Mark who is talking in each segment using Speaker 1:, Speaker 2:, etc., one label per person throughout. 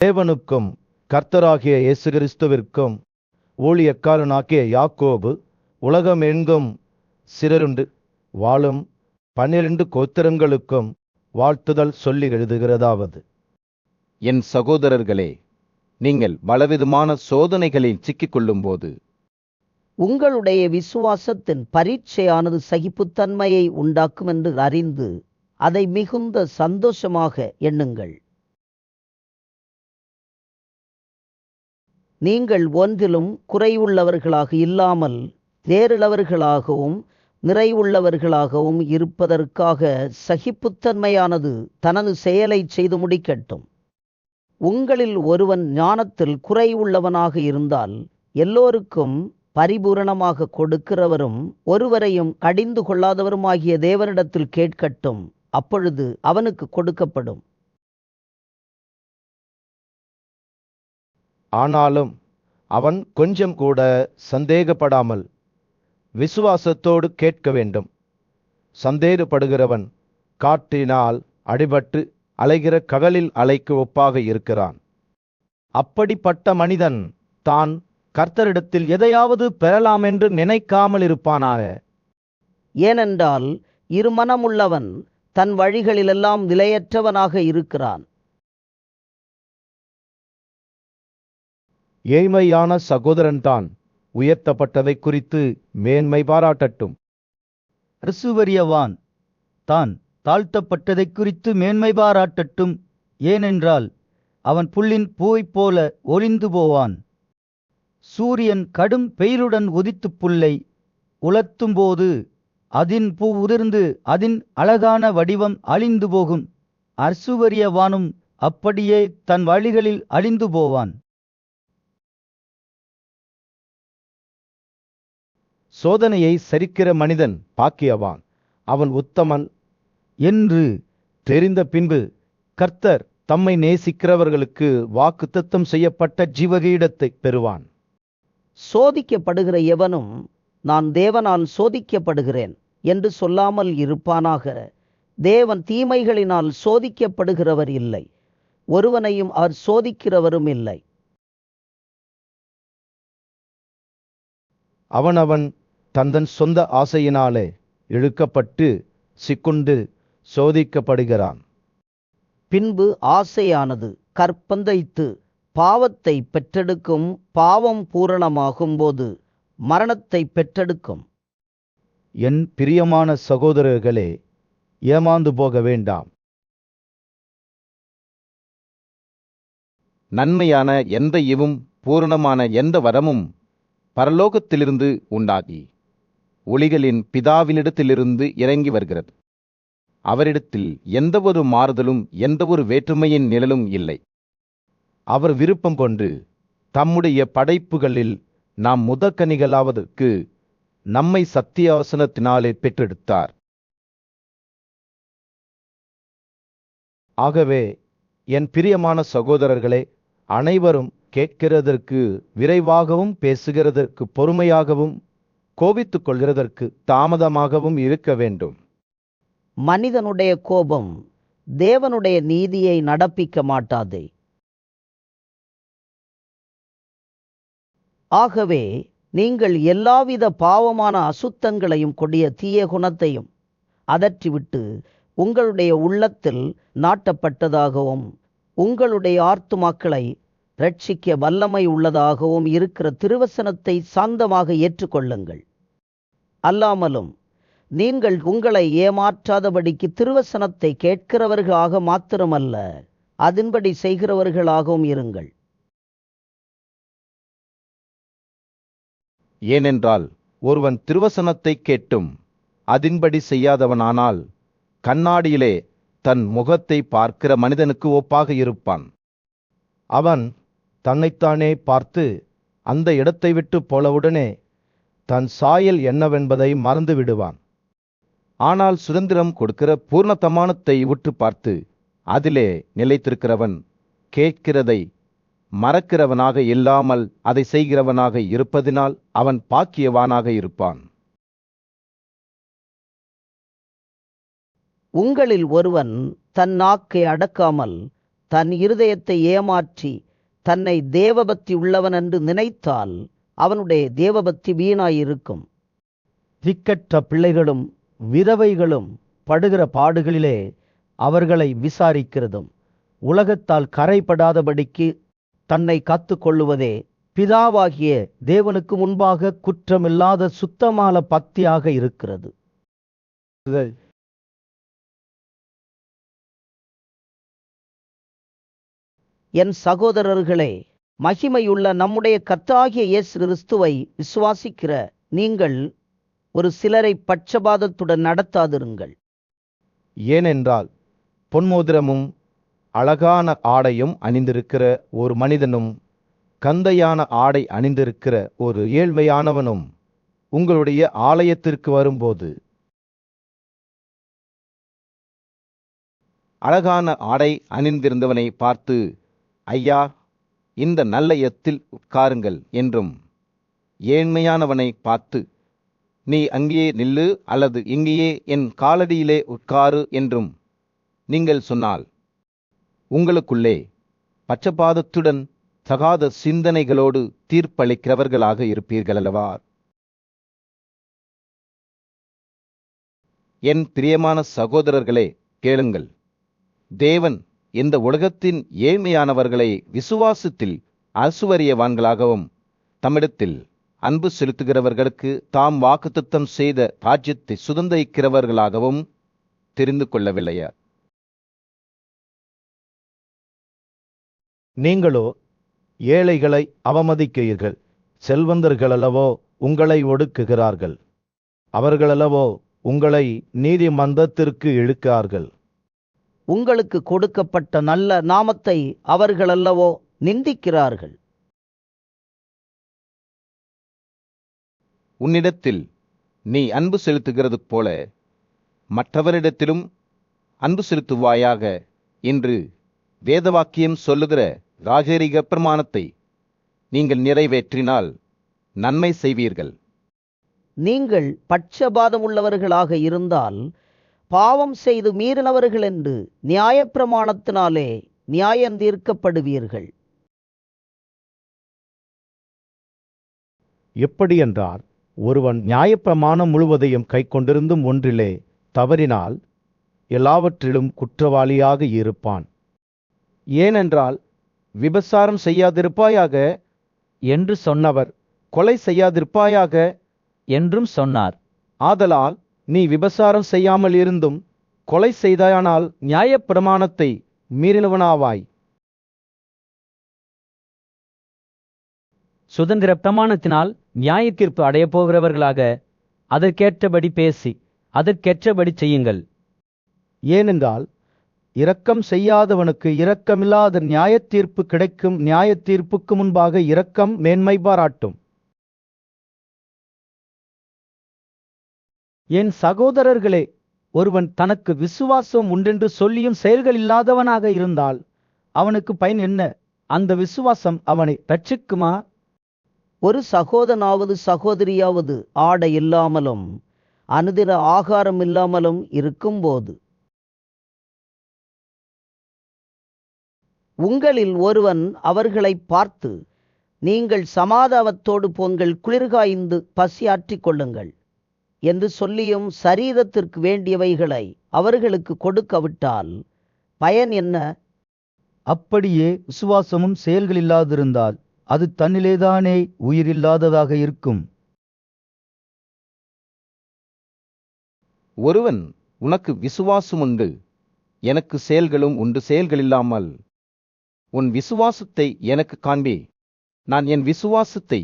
Speaker 1: தேவனுக்கும் கர்த்தராகிய இயேசு கிறிஸ்துவிற்கும் ஊழியக்காரனாகிய யாக்கோபு உலகமெங்கும் சிதறுண்டு வாழும் 12 கோத்திரங்களுக்கும் வாழ்த்துதல் சொல்லி எழுதுகிறதாவது:
Speaker 2: என் சகோதரர்களே, நீங்கள் பலவிதமான சோதனைகளில் சிக்கிக்கொள்ளும்போது
Speaker 3: உங்களுடைய விசுவாசத்தின் பரீட்சையானது சகிப்புத்தன்மையை உண்டாக்கும் என்று அறிந்து அதை மிகுந்த சந்தோஷமாக எண்ணுங்கள். நீங்கள் ஒன்றிலும் குறைவுள்ளவர்களாக இல்லாமல் தேறிளவர்களாகவும் நிறைவுள்ளவர்களாகவும் இருப்பதற்காக சகிப்புத்தன்மையானது தனது செயலை செய்து முடிக்கட்டும். உங்களில் ஒருவன் ஞானத்தில் குறைவுள்ளவனாக இருந்தால் எல்லோருக்கும் பரிபூரணமாக கொடுக்கிறவரும் ஒருவரையும் கடிந்து கொள்ளாதவருமாகிய தேவனிடத்தில் கேட்கட்டும், அப்பொழுது அவனுக்கு கொடுக்கப்படும்.
Speaker 1: ஆனாலும் அவன் கொஞ்சம் கூட சந்தேகப்படாமல் விசுவாசத்தோடு கேட்க வேண்டும். சந்தேகப்படுகிறவன் காற்றினால் அடிபட்டு அலைகிற கடலில் அலைக்கு ஒப்பாக இருக்கிறான். அப்படிப்பட்ட மனிதன் தான் கர்த்தரிடத்தில் எதையாவது பெறலாம் என்று நினைக்காமல் இருப்பானாக.
Speaker 3: ஏனென்றால் இருமனமுள்ளவன் தன் வழிகளிலெல்லாம் நிலையற்றவனாக இருக்கிறான்.
Speaker 1: ஏழ்மையான சகோதரன்தான் உயர்த்தப்பட்டதை குறித்து மேன்மை பாராட்டட்டும்.
Speaker 4: ஐசுவரியவான் தான் தாழ்த்தப்பட்டதை குறித்து மேன்மை பாராட்டட்டும். ஏனென்றால் அவன் புல்லின் பூவைப் போல ஒளிந்து போவான். சூரியன் கடும் பெயருடன் உதித்து புல்லை உலர்த்தும்போது அதின் பூ உதிர்ந்து அதின் அழகான வடிவம் அழிந்து போகும். ஐசுவரியவானும் அப்படியே தன் வழிகளில் அழிந்து போவான்.
Speaker 1: சோதனையை சரிக்கிற மனிதன் பாக்கியவான், அவன் உத்தமன் என்று தெரிந்த பின்பு கர்த்தர் தம்மை நேசிக்கிறவர்களுக்கு வாக்குத்தத்தம் செய்யப்பட்ட ஜீவகிரீடத்தை பெறுவான்.
Speaker 3: சோதிக்கப்படுகிற எவனும் நான் தேவனால் சோதிக்கப்படுகிறேன் என்று சொல்லாமல் இருப்பானாக. தேவன் தீமைகளினால் சோதிக்கப்படுகிறவர் இல்லை, ஒருவனையும் அவர் சோதிக்கிறவரும் இல்லை.
Speaker 1: அவனவன் தந்தன் சொந்த ஆசையினாலே இழுக்கப்பட்டு சிக்குண்டு சோதிக்கப்படுகிறான்.
Speaker 3: பின்பு ஆசையானது கற்பந்தரித்து பாவத்தை பெற்றெடுக்கும். பாவம் பூரணமாகும்போது மரணத்தை பெற்றெடுக்கும்.
Speaker 1: என் பிரியமான சகோதரர்களே, ஏமாந்து போக வேண்டாம்.
Speaker 2: நன்மையான எந்த ஈவும் பூரணமான எந்த வரமும் பரலோகத்திலிருந்து உண்டாகி ஒளிகளின் பிதாவினிடத்திலிருந்து இறங்கி வருகிறது. அவரிடத்தில் எந்தவொரு மாறுதலும் எந்தவொரு வேற்றுமையின் நிழலும் இல்லை.
Speaker 1: அவர் விருப்பம் கொண்டு தம்முடைய படைப்புகளில் நாம் முதற்கனிகளாவதற்கு நம்மை சத்திய வசனத்தினாலே பெற்றெடுத்தார். ஆகவே என் பிரியமான சகோதரர்களே, அனைவரும் கேட்கிறதற்கு விரைவாகவும் பேசுகிறதற்கு பொறுமையாகவும் கோபித்துக் கொள்கிறதற்கு தாமதமாகவும் இருக்க வேண்டும்.
Speaker 3: மனிதனுடைய கோபம் தேவனுடைய நீதியை நடப்பிக்க மாட்டாதே. ஆகவே நீங்கள் எல்லாவித பாவமான அசுத்தங்களையும் கொடிய தீய குணத்தையும் அதற்றிவிட்டு உங்களுடைய உள்ளத்தில் நாட்டப்பட்டதாகவும் உங்களுடைய ஆத்துமாக்களை இரட்சிக்க வல்லமை உள்ளதாகவும் இருக்கிற திருவசனத்தை சாந்தமாக ஏற்றுக்கொள்ளுங்கள். அல்லாமலும் நீங்கள் உங்களை ஏமாற்றாதபடிக்கு திருவசனத்தை கேட்கிறவர்களாக மாத்திரமல்ல, அதன்படி செய்கிறவர்களாகவும் இருங்கள்.
Speaker 2: ஏனென்றால்
Speaker 1: ஒருவன் திருவசனத்தை கேட்டும் அதின்படி செய்யாதவனானால் கண்ணாடியிலே தன் முகத்தை பார்க்கிற மனிதனுக்கு ஒப்பாக இருப்பான். அவன் தன்னைத்தானே பார்த்து அந்த இடத்தை விட்டு போலவுடனே தன் சாயல் என்னவென்பதை மறந்து விடுவான். ஆனால் சுதந்திரம் கொடுக்கிற பூர்ணத்தமானத்தை உற்று பார்த்து அதிலே நிலைத்திருக்கிறவன் கேட்கிறதை மறக்கிறவனாக இல்லாமல் அதை செய்கிறவனாக இருப்பதினால் அவன் பாக்கியவானாக இருப்பான்.
Speaker 3: உங்களில் ஒருவன் தன் நாக்கை அடக்காமல் தன் இருதயத்தை ஏமாற்றி தன்னை தேவபக்தி உள்ளவன் என்று நினைத்தால் அவனுடைய தேவபக்தி வீணாயிருக்கும்.
Speaker 4: திக்கற்ற பிள்ளைகளும் விதவைகளும் படுகிற பாடுகளிலே அவர்களை விசாரிக்கிறதும் உலகத்தால் கரைபடாதபடிக்கு தன்னை காத்துக்கொள்ளுவதே பிதாவாகிய தேவனுக்கு முன்பாக குற்றமில்லாத சுத்தமான பக்தியாக இருக்கிறது.
Speaker 3: என் சகோதரர்களே, மகிமையுள்ள நம்முடைய கர்த்தராகிய இயேசு கிறிஸ்துவை விசுவாசிக்கிற நீங்கள் ஒரு சிலரை பட்சபாதத்துடன் நடத்தாதிருங்கள்.
Speaker 1: ஏனென்றால் பொன்மோதிரமும் அழகான ஆடையும் அணிந்திருக்கிற ஒரு மனிதனும் கந்தையான ஆடை அணிந்திருக்கிற ஒரு ஏழ்மையானவனும் உங்களுடைய ஆலயத்திற்கு வரும்போது அழகான ஆடை அணிந்திருந்தவனை பார்த்து, ஐயா, இந்த நல்ல இடத்தில் உட்காருங்கள் என்றும், ஏழ்மையானவனை பார்த்து, நீ அங்கேயே நில்லு அல்லது இங்கேயே என் காலடியிலே உட்காரு என்றும் நீங்கள் சொன்னால் உங்களுக்குள்ளே பட்சபாதத்துடன் தகாத சிந்தனைகளோடு தீர்ப்பளிக்கிறவர்களாக இருப்பீர்கள் அல்லவா? என் பிரியமான சகோதரர்களே, கேளுங்கள். தேவன் இந்த உலகத்தின் ஏழ்மையானவர்களை விசுவாசத்தில் ஐசுவரியவான்களாகவும் தம்மிடத்தில் அன்பு செலுத்துகிறவர்களுக்கு தாம் வாக்குத்தத்தம் செய்த ராஜ்யத்தை சுதந்திரிக்கிறவர்களாகவும் தெரிந்து கொள்ளவில்லையா?
Speaker 2: நீங்களோ ஏழைகளை அவமதிக்கிறீர்கள். செல்வந்தர்களல்லவோ உங்களை ஒடுக்குகிறார்கள். அவர்களல்லவோ உங்களை நீதிமன்றத்திற்கு இழுக்கிறார்கள்.
Speaker 3: உங்களுக்கு கொடுக்கப்பட்ட நல்ல நாமத்தை அவர்களல்லவோ நிந்திக்கிறார்கள்.
Speaker 1: உன்னிடத்தில் நீ அன்பு செலுத்துகிறது போல மற்றவரிடத்திலும் அன்பு செலுத்துவாயாக என்று வேதவாக்கியம் சொல்லுகிற ராஜரீக பிரமாணத்தை நீங்கள் நிறைவேற்றினால் நன்மை செய்வீர்கள்.
Speaker 3: நீங்கள் பட்சபாதம் உள்ளவர்களாக இருந்தால் பாவம் செய்து மீறினவர்கள் என்று நியாயப்பிரமாணத்தினாலே நியாயம் தீர்க்கப்படுவீர்கள்.
Speaker 2: எப்படியென்றால் ஒருவன் நியாயப்பிரமாணம் முழுவதையும் கைக்கொண்டிருந்தும் ஒன்றிலே தவறினால் எல்லாவற்றிலும் குற்றவாளியாக இருப்பான். ஏனென்றால் விபசாரம் செய்யாதிருப்பாயாக
Speaker 5: என்று சொன்னவர்
Speaker 2: கொலை செய்யாதிருப்பாயாக
Speaker 5: என்றும் சொன்னார்.
Speaker 2: ஆதலால் நீ விபசாரம் செய்யாமல் இருந்தும் கொலை செய்தாயானால் நியாயப்பிரமாணத்தை மீறினவனாவாய்.
Speaker 5: சுதந்திர பிரமாணத்தினால் நியாய தீர்ப்பு அடையப் போகிறவர்களாக அதற்கேற்றபடி பேசி அதற்கேற்றபடி செய்யுங்கள்.
Speaker 2: ஏனென்றால் இரக்கம் செய்யாதவனுக்கு இரக்கமில்லாத நியாயத்தீர்ப்பு கிடைக்கும். நியாயத்தீர்ப்புக்கு முன்பாக இரக்கம் மேன்மை பாராட்டும்.
Speaker 4: என் சகோதரர்களே, ஒருவன் தனக்கு விசுவாசம் உண்டென்று சொல்லியும் செயல்கள் இல்லாதவனாக இருந்தால் அவனுக்கு பயன் என்ன? அந்த விசுவாசம் அவனை ரட்சிக்குமா?
Speaker 3: ஒரு சகோதரனாவது சகோதரியாவது ஆடை இல்லாமலும் அனுதின ஆகாரம் இல்லாமலும் இருக்கும்போது உங்களில் ஒருவன் அவர்களை பார்த்து, நீங்கள் சமாதானத்தோடு போங்கள், குளிர்காய்ந்து பசியாற்றிக் கொள்ளுங்கள் என்று சொல்லியும் சரீரத்திற்கு வேண்டியவைகளை அவர்களுக்கு கொடுக்கவிட்டால் பயன் என்ன?
Speaker 4: அப்படியே விசுவாசமும் செயல்கள் இல்லாதிருந்தால் அது தன்னிலேதானே உயிரில்லாததாக இருக்கும்.
Speaker 1: ஒருவன் உனக்கு விசுவாசம் உண்டு, எனக்கு செயல்களும் உண்டு, செயல்கள் இல்லாமல் உன் விசுவாசத்தை எனக்கு காண்பி, நான் என் விசுவாசத்தை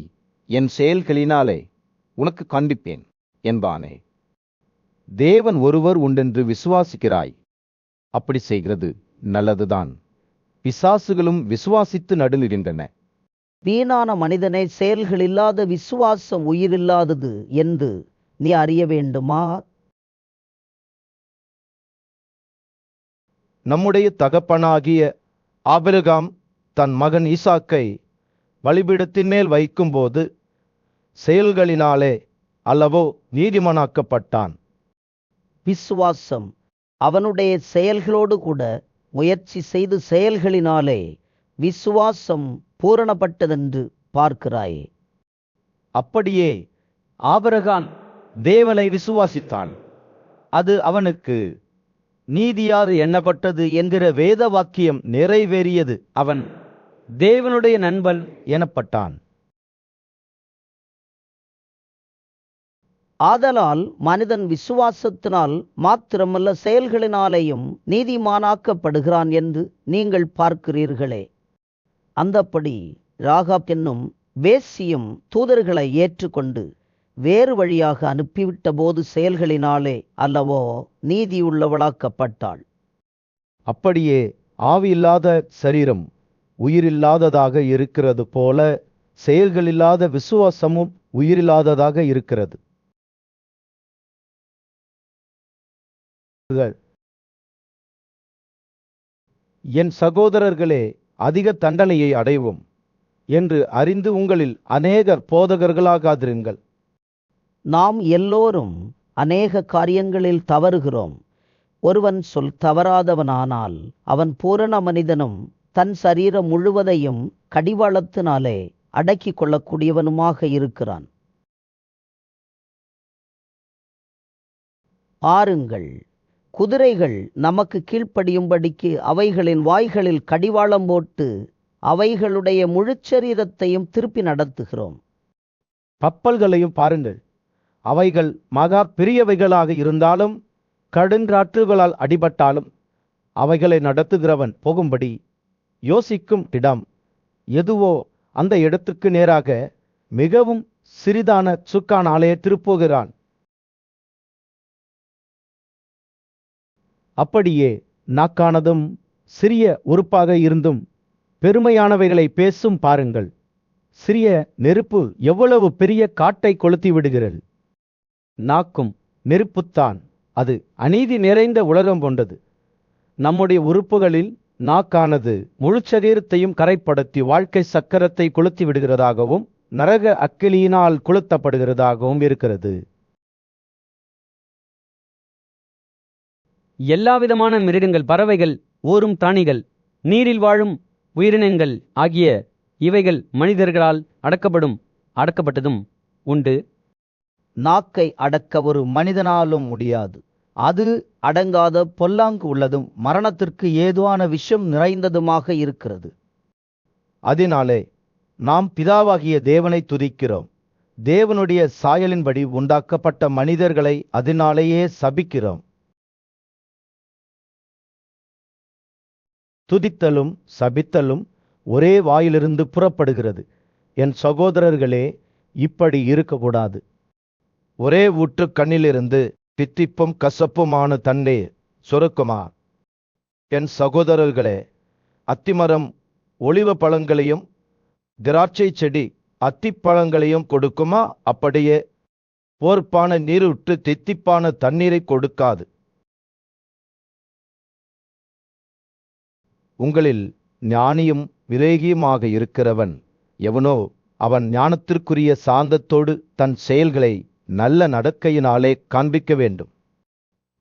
Speaker 1: என் செயல்களினாலே உனக்கு காண்பிப்பேன் என்பானே. தேவன் ஒருவர் உண்டென்று விசுவாசிக்கிறாய். அப்படி செய்கிறது நல்லதுதான். பிசாசுகளும் விசுவாசித்து நடுநின்றன.
Speaker 3: வீணான மனிதனை செயல்கள் இல்லாத விசுவாசம் உயிரில்லாதது என்று நீ அறிய வேண்டுமா?
Speaker 2: நம்முடைய தகப்பனாகிய ஆபிரகாம் தன் மகன் ஈசாக்கை பலிபீடத்தின் மேல் வைக்கும்போது செயல்களினாலே அல்லவோ நீதிமானாக்கப்பட்டான்.
Speaker 3: விசுவாசம் அவனுடைய செயல்களோடு கூட முயற்சி செய்து செயல்களினாலே விசுவாசம் பூரணப்பட்டதென்று பார்க்கிறாயே.
Speaker 4: அப்படியே ஆபிரகாம் தேவனை விசுவாசித்தான், அது அவனுக்கு நீதியாக எண்ணப்பட்டது என்கிற வேத வாக்கியம் நிறைவேறியது, அவன் தேவனுடைய நண்பன் எனப்பட்டான்.
Speaker 3: ஆதலால் மனிதன் விசுவாசத்தினால் மாத்திரமல்ல செயல்களினாலேயும் நீதிமானாக்கப்படுகிறான் என்று நீங்கள் பார்க்கிறீர்களே. அந்தப்படி ராகாப் என்னும் வேசியும் தூதர்களை ஏற்றுக்கொண்டு வேறு வழியாக அனுப்பிவிட்ட போது செயல்களினாலே அல்லவோ நீதியுள்ளவளாக்கப்பட்டாள்.
Speaker 2: அப்படியே ஆவியில்லாத சரீரம் உயிரில்லாததாக இருக்கிறது போல செயல்களில்லாத விசுவாசமும் உயிரில்லாததாக இருக்கிறது. என் சகோதரர்களே, அதிக தண்டனையை அடைவோம் என்று அறிந்து உங்களில் அநேகர் போதகர்களாகாதிருங்கள்.
Speaker 3: நாம் எல்லோரும் அநேக காரியங்களில் தவறுகிறோம். ஒருவன் சொல் தவறாதவனானால் அவன் பூரண மனிதனும் தன் சரீரம் முழுவதையும் கடிவாளத்தினாலே அடக்கிக் கொள்ளக்கூடியவனுமாக இருக்கிறான். ஆறுங்கள், குதிரைகள் நமக்கு கீழ்ப்படியும்படிக்கு அவைகளின் வாய்களில் கடிவாளம் போட்டு அவைகளுடைய முழுச்சரீரத்தையும் திருப்பி நடத்துகிறோம்.
Speaker 2: கப்பல்களையும் பாருங்கள், அவைகள் மகா பெரியவைகளாக இருந்தாலும் கடுங்காற்றுகளால் அடிபட்டாலும் அவைகளை நடத்துகிறவன் போகும்படி யோசிக்கும் இடம் எதுவோ அந்த இடத்துக்கு நேராக மிகவும் சிறிதான சுக்கானாலே திருப்புகிறான். அப்படியே நாக்கானதும் சிறிய உறுப்பாக இருந்தும் பெருமையானவைகளை பேசும் பாருங்கள். சிறிய நெருப்பு எவ்வளவு பெரிய காட்டை கொளுத்தி விடுகிறது. நாக்கும் நெருப்புத்தான், அது அநீதி நிறைந்த உலகம் கொண்டது. நம்முடைய உறுப்புகளில் நாக்கானது முழு சரீரத்தையும் கரைப்படுத்தி வாழ்க்கை சக்கரத்தை கொளுத்தி விடுகிறதாகவும் நரக அக்கினியினால் கொளுத்தப்படுகிறதாகவும் இருக்கிறது.
Speaker 5: எல்லாவிதமான மிருகங்கள், பறவைகள், ஊரும் தானிகள், நீரில் வாழும் உயிரினங்கள் ஆகிய இவைகள் மனிதர்களால் அடக்கப்பட்டதும் உண்டு.
Speaker 4: நாக்கை அடக்க ஒரு மனிதனாலும் முடியாது. அது அடங்காத பொல்லாங்கு உள்ளதும் மரணத்திற்கு ஏதுவான விஷம் நிறைந்ததுமாக இருக்கிறது.
Speaker 2: அதனாலே நாம் பிதாவாகிய தேவனை துதிக்கிறோம். தேவனுடைய சாயலின்படி உண்டாக்கப்பட்ட மனிதர்களை அதனாலேயே சபிக்கிறோம். துதித்தலும் சபித்தலும் ஒரே வாயிலிருந்து புறப்படுகிறது. என் சகோதரர்களே, இப்படி இருக்கக்கூடாது. ஒரே ஊற்று கண்ணிலிருந்து தித்திப்பும் கசப்புமான தண்ணீர் சுரக்குமா? என் சகோதரர்களே, அத்திமரம் ஒலிவ பழங்களையும் திராட்சை செடி அத்திப்பழங்களையும் கொடுக்குமா? அப்படியே போர்ப்பான நீரூற்று தித்திப்பான தண்ணீரை கொடுக்காது. உங்களில் ஞானியும் விவேகியுமாக இருக்கிறவன் எவனோ அவன் ஞானத்திற்குரிய சாந்தத்தோடு தன் செயல்களை நல்ல நடக்கையினாலே காண்பிக்க வேண்டும்.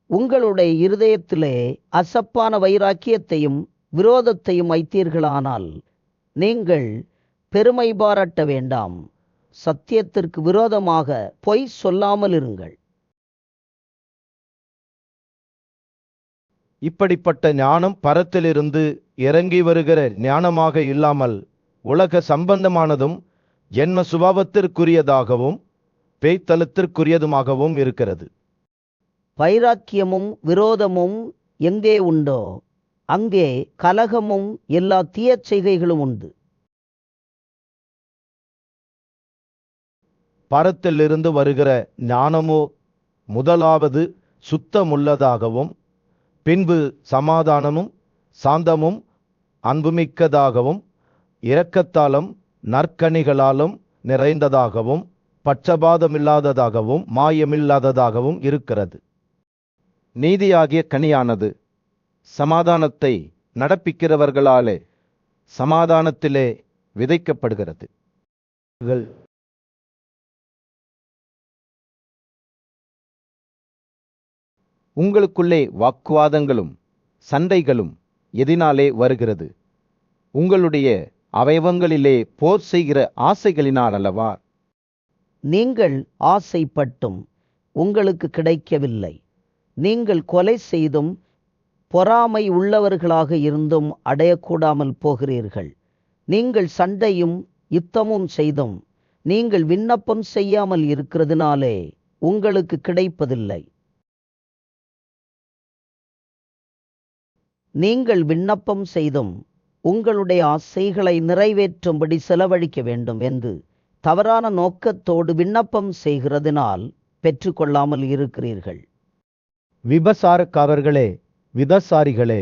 Speaker 3: உங்களுடைய இருதயத்திலே அசப்பான வைராக்கியத்தையும் விரோதத்தையும் வைத்தீர்களானால் நீங்கள் பெருமை பாராட்ட வேண்டாம். சத்தியத்திற்கு விரோதமாக பொய் சொல்லாமல் இருங்கள்.
Speaker 2: இப்படிப்பட்ட ஞானம் பரத்திலிருந்து இறங்கி வருகிற ஞானமாக இல்லாமல் உலக சம்பந்தமானதும் ஜென்ம சுபாவத்திற்குரியதாகவும் பேய்த்தலத்திற்குரியதுமாகவும் இருக்கிறது.
Speaker 3: வைராக்கியமும் விரோதமும் எங்கே உண்டோ அங்கே கலகமும் எல்லா தீயச் செய்கைகளும் உண்டு.
Speaker 2: பரத்திலிருந்து வருகிற ஞானமோ முதலாவது சுத்தமுள்ளதாகவும் பின்பு சமாதானமும் சாந்தமும் அன்புமிக்கதாகவும் இரக்கத்தாலும் நற்கனிகளாலும் நிறைந்ததாகவும் பட்சபாதமில்லாததாகவும் மாயமில்லாததாகவும் இருக்கிறது. நீதியாகிய கனியானது சமாதானத்தை நடப்பிக்கிறவர்களாலே சமாதானத்திலே விதைக்கப்படுகிறது. உங்களுக்குள்ளே வாக்குவாதங்களும் சண்டைகளும்
Speaker 1: எதினாலே வருகிறது? உங்களுடைய அவயவங்களிலே போர் செய்கிற ஆசைகளினால் அல்லவா?
Speaker 3: நீங்கள் ஆசைப்பட்டும் உங்களுக்கு கிடைக்கவில்லை. நீங்கள் கொலை செய்தும் பொறாமை உள்ளவர்களாக இருந்தும் அடையக்கூடாமல் போகிறீர்கள். நீங்கள் சண்டையும் யுத்தமும் செய்தும் நீங்கள் விண்ணப்பம் செய்யாமல் இருக்கிறதுனாலே உங்களுக்கு கிடைப்பதில்லை. நீங்கள் விண்ணப்பம் செய்தும் உங்களுடைய ஆசைகளை நிறைவேற்றும்படி செலவழிக்க வேண்டும் என்று தவறான நோக்கத்தோடு விண்ணப்பம் செய்கிறதினால் பெற்றுக்கொள்ளாமல் இருக்கிறீர்கள்.
Speaker 2: விபசாரக்காரர்களே, விதசாரிகளே,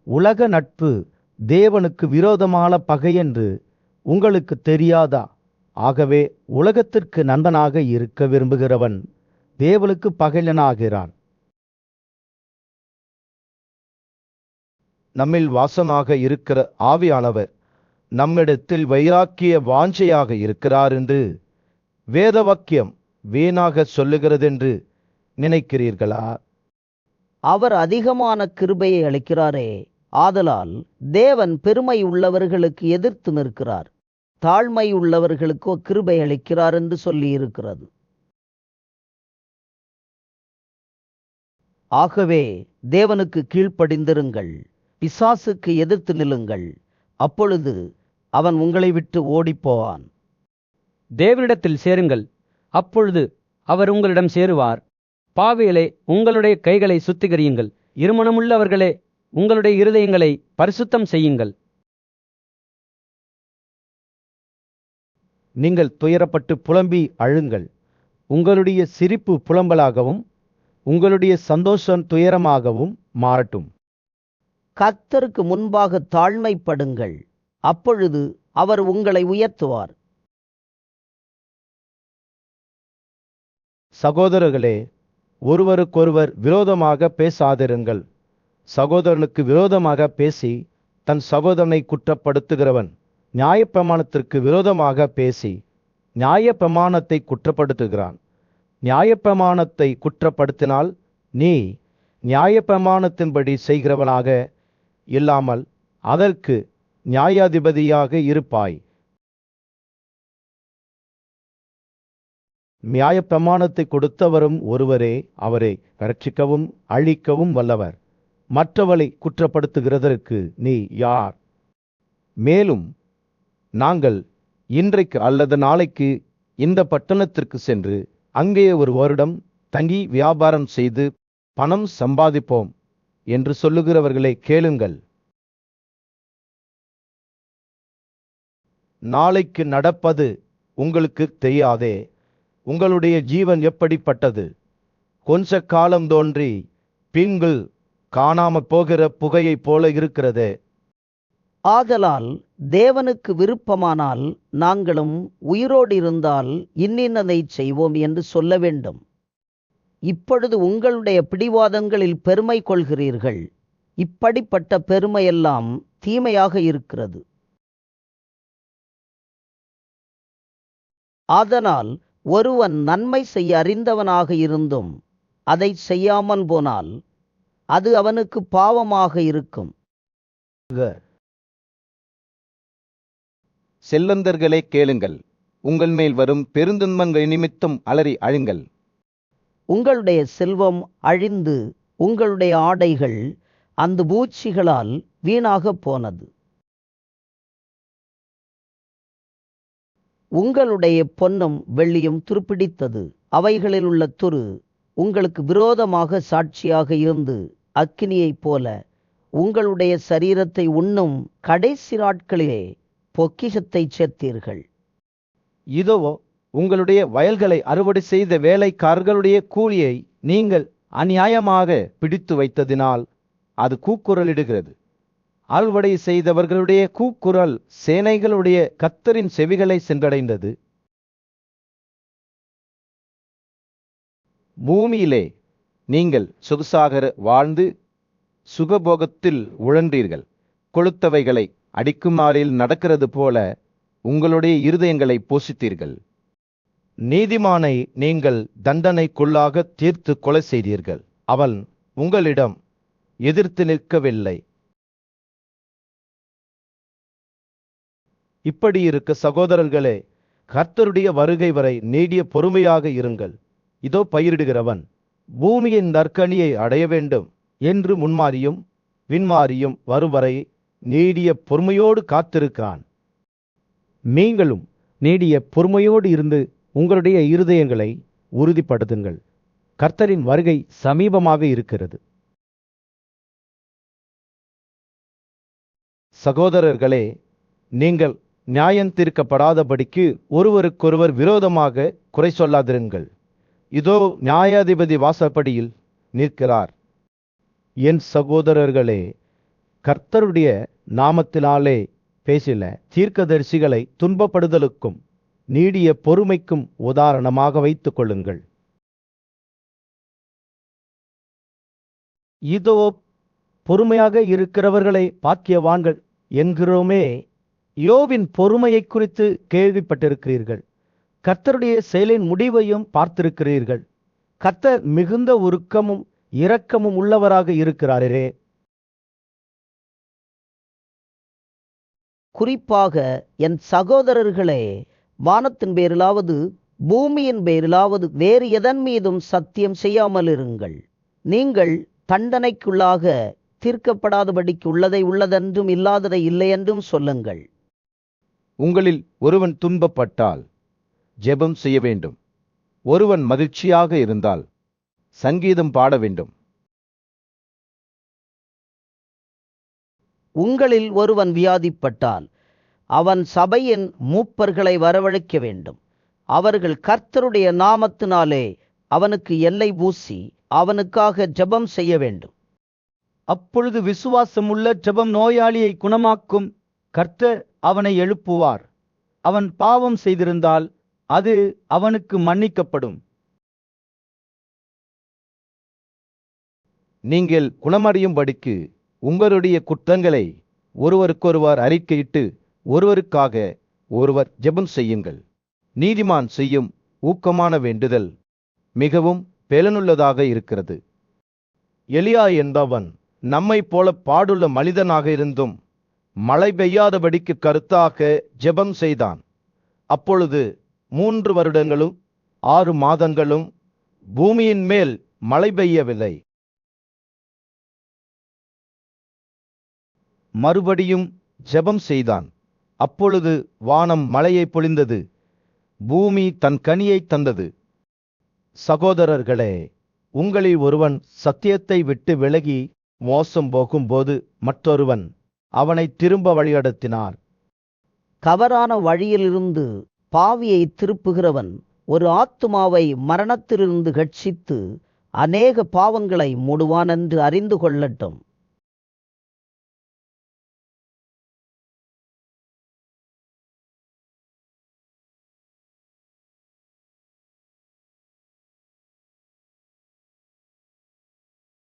Speaker 2: உலக நட்பு தேவனுக்கு விரோதமான பகை என்று உங்களுக்கு தெரியாதா? ஆகவே உலகத்திற்கு நண்பனாக இருக்க விரும்புகிறவன் தேவனுக்கு பகைஞனாகிறான். நம்மில் வாசமாக இருக்கிற ஆவியானவர் நம்மிடத்தில் வைராக்கிய வாஞ்சையாக இருக்கிறார் என்று வேத வாக்கியம் வீணாக சொல்லுகிறதென்று நினைக்கிறீர்களா?
Speaker 3: அவர் அதிகமான கிருபையை அளிக்கிறாரே, ஆதலால் தேவன் பெருமை உள்ளவர்களுக்கு எதிர்த்து நிற்கிறார், தாழ்மை உள்ளவர்களுக்கோ கிருபை அளிக்கிறார் என்று சொல்லியிருக்கிறது. ஆகவே தேவனுக்கு கீழ்ப்படிந்திருங்கள், பிசாசுக்கு எதிர்த்து நில்லுங்கள், அப்பொழுது அவன் உங்களை விட்டு ஓடிப்போவான்.
Speaker 5: தேவனிடத்தில் சேருங்கள், அப்பொழுது அவர் உங்களிடம் சேருவார். பாவிகளே, உங்களுடைய கைகளை சுத்திகரியுங்கள். இருமனமுள்ளவர்களே, உங்களுடைய இருதயங்களை பரிசுத்தம் செய்யுங்கள்.
Speaker 2: நீங்கள் துயரப்பட்டு புலம்பி அழுங்கள். உங்களுடைய சிரிப்பு புலம்பலாகவும் உங்களுடைய சந்தோஷம் துயரமாகவும் மாறட்டும்.
Speaker 3: கர்த்தருக்கு முன்பாக தாழ்மைப்படுங்கள், அப்பொழுது அவர் உங்களை உயர்த்துவார்.
Speaker 2: சகோதரர்களே, ஒருவருக்கொருவர் விரோதமாக பேசாதிருங்கள். சகோதரனுக்கு விரோதமாக பேசி தன் சகோதரனை குற்றப்படுத்துகிறவன் நியாயப்பிரமாணத்திற்கு விரோதமாக பேசி நியாயப்பிரமாணத்தை குற்றப்படுத்துகிறான். நியாயப்பிரமாணத்தை குற்றப்படுத்தினால் நீ நியாயப்பிரமாணத்தின்படி செய்கிறவனாக இல்லாமல் அதற்கு நியாயாதிபதியாக இருப்பாய். நியாயப்பிரமாணத்தை கொடுத்தவரும் ஒருவரே, அவரை ரட்சிக்கவும் அழிக்கவும் வல்லவர். மற்றவளை குற்றப்படுத்துகிறதற்கு நீ யார்?
Speaker 1: மேலும் நாங்கள் இன்றைக்கு அல்லது நாளைக்கு இந்த பட்டணத்திற்கு சென்று அங்கே ஒரு வருடம் தங்கி வியாபாரம் செய்து பணம் சம்பாதிப்போம் என்று சொல்லுகிறவர்களை கேளுங்கள்.
Speaker 2: நாளைக்கு நடப்பது உங்களுக்கு தெரியாதே. உங்களுடைய ஜீவன் எப்படிப்பட்டது? கொஞ்ச காலம் தோன்றி பின்பு காணாம போகிற புகையைப் போல இருக்கிறதே.
Speaker 3: ஆதலால் தேவனுக்கு விருப்பமானால் நாங்களும் உயிரோடு இருந்தால் இன்னின்னதை செய்வோம் என்று சொல்ல வேண்டும். இப்பொழுது உங்களுடைய பிடிவாதங்களில் பெருமை கொள்கிறீர்கள். இப்படிப்பட்ட பெருமையெல்லாம் தீமையாக இருக்கிறது. அதனால் ஒருவன் நன்மை செய்ய அறிந்தவனாக இருந்தும் அதை செய்யாமல் போனால் அது அவனுக்கு பாவமாக இருக்கும்.
Speaker 1: செல்லந்தர்களே கேளுங்கள், உங்கள் மேல் வரும் பெருந்துன்பங்கள் நிமித்தம் அலறி அழுங்கள்.
Speaker 3: உங்களுடைய செல்வம் அழிந்து உங்களுடைய ஆடைகள் அந்த பூச்சிகளால் வீணாகப் போனது. உங்களுடைய பொன்னும் வெள்ளியும் துருப்பிடித்தது. அவைகளில் உள்ள துரு உங்களுக்கு விரோதமாக சாட்சியாக இருந்து அக்கினியைப் போல உங்களுடைய சரீரத்தை உண்ணும். கடைசி நாட்களிலே பொக்கிஷத்தை சேர்த்தீர்கள்.
Speaker 2: இதோ உங்களுடைய வயல்களை அறுவடை செய்த வேலைக்காரர்களுடைய கூலியை நீங்கள் அநியாயமாக பிடித்து வைத்ததினால் அது கூக்குரலிடுகிறது. அறுவடை செய்தவர்களுடைய கூக்குரல் சேனைகளுடைய கர்த்தரின் செவிகளை சென்றடைந்தது.
Speaker 1: பூமியிலே நீங்கள் சொகுசாக வாழ்ந்து சுகபோகத்தில் உழன்றீர்கள். கொளுத்தவைகளை அடிக்குமாறில் நடக்கிறது போல உங்களுடைய இருதயங்களை போஷித்தீர்கள்.
Speaker 2: நீதிமானை நீங்கள் தண்டனைக்குள்ளாக தீர்த்து கொலை செய்தீர்கள். அவன் உங்களிடம் எதிர்த்து நிற்கவில்லை. இப்படி இருக்க சகோதரர்களே, கர்த்தருடைய வருகை வரை நீடிய பொறுமையாக இருங்கள். இதோ பயிரிடுகிறவன் பூமியின் நற்கனியை அடைய வேண்டும் என்று முன்மாறியும் பின்மாறியும் வரும் வரை நீடிய பொறுமையோடு காத்திருக்கிறான். நீங்களும் நீடிய பொறுமையோடு இருந்து உங்களுடைய இருதயங்களை உறுதிப்படுத்துங்கள். கர்த்தரின் வருகை சமீபமாக இருக்கிறது. சகோதரர்களே, நீங்கள் நியாயந்தீர்க்கப்படாதபடிக்கு ஒருவருக்கொருவர் விரோதமாக குறை சொல்லாதிருங்கள். இதோ நியாயாதிபதி வாசற்படியில் நிற்கிறார். என் சகோதரர்களே, கர்த்தருடைய நாமத்தினாலே பேசின தீர்க்கதரிசிகளை துன்பப்படுதலுக்கும் நீடிய பொறுமைக்கும் உதாரணமாக வைத்துக் கொள்ளுங்கள். இதோ பொறுமையாக இருக்கிறவர்களை பாக்கியவான்கள் என்கிறோமே. யோபின் பொறுமையை குறித்து கேள்விப்பட்டிருக்கிறீர்கள். கர்த்தருடைய செயலின் முடிவையும் பார்த்திருக்கிறீர்கள். கர்த்தர் மிகுந்த உருக்கமும் இரக்கமும் உள்ளவராக இருக்கிறாரே.
Speaker 3: குறிப்பாக என் சகோதரர்களே, வானத்தின் பேரிலாவது பூமியின் பேரிலாவது வேறு எதன் மீதும் சத்தியம் செய்யாமல் இருங்கள். நீங்கள் தண்டனைக்குள்ளாக தீர்க்கப்படாதபடிக்கு உள்ளதை உள்ளதென்றும் இல்லாததை இல்லை என்றும் சொல்லுங்கள்.
Speaker 1: உங்களில் ஒருவன் துன்பப்பட்டால் ஜெபம் செய்ய வேண்டும். ஒருவன் மகிழ்ச்சியாக இருந்தால் சங்கீதம் பாட வேண்டும்.
Speaker 3: உங்களில் ஒருவன் வியாதிப்பட்டால் அவன் சபையின் மூப்பர்களை வரவழைக்க வேண்டும். அவர்கள் கர்த்தருடைய நாமத்தினாலே அவனுக்கு எல்லை பூசி அவனுக்காக ஜெபம் செய்ய வேண்டும்.
Speaker 4: அப்பொழுது விசுவாசமுள்ள ஜெபம் நோயாளியை குணமாக்கும். கர்த்தர் அவனை எழுப்புவார். அவன் பாவம் செய்திருந்தால் அது அவனுக்கு மன்னிக்கப்படும்.
Speaker 1: நீங்கள் குணமடையும்படிக்கு உங்களுடைய குற்றங்களை ஒருவருக்கொருவர் அறிக்கையிட்டு ஒருவருக்காக ஒருவர் ஜெபம் செய்யுங்கள். நீதிமான் செய்யும் ஊக்கமான வேண்டுதல் மிகவும் பலனுள்ளதாக இருக்கிறது.
Speaker 2: எலியா என்பவன் நம்மைப் போல பாடுள்ள மனிதனாக இருந்தும் மழை பெய்யாதபடிக்கு கருத்தாக ஜெபம் செய்தான். அப்பொழுது 3 வருடங்களும் 6 மாதங்களும் பூமியின் மேல் மழை பெய்யவில்லை. மறுபடியும் ஜெபம் செய்தான். அப்பொழுது வானம் மழையை பொழிந்தது, பூமி தன் கனியை தந்தது. சகோதரர்களே, உங்களில் ஒருவன் சத்தியத்தை விட்டு விலகி மோசம் போகும்போது மற்றொருவன் அவனை திரும்ப வழிநடத்தினார்.
Speaker 3: தவறான வழியிலிருந்து பாவியை திருப்புகிறவன் ஒரு ஆத்துமாவை மரணத்திலிருந்து ரட்சித்து அநேக பாவங்களை மூடுவான் என்று அறிந்து கொள்ளட்டும்.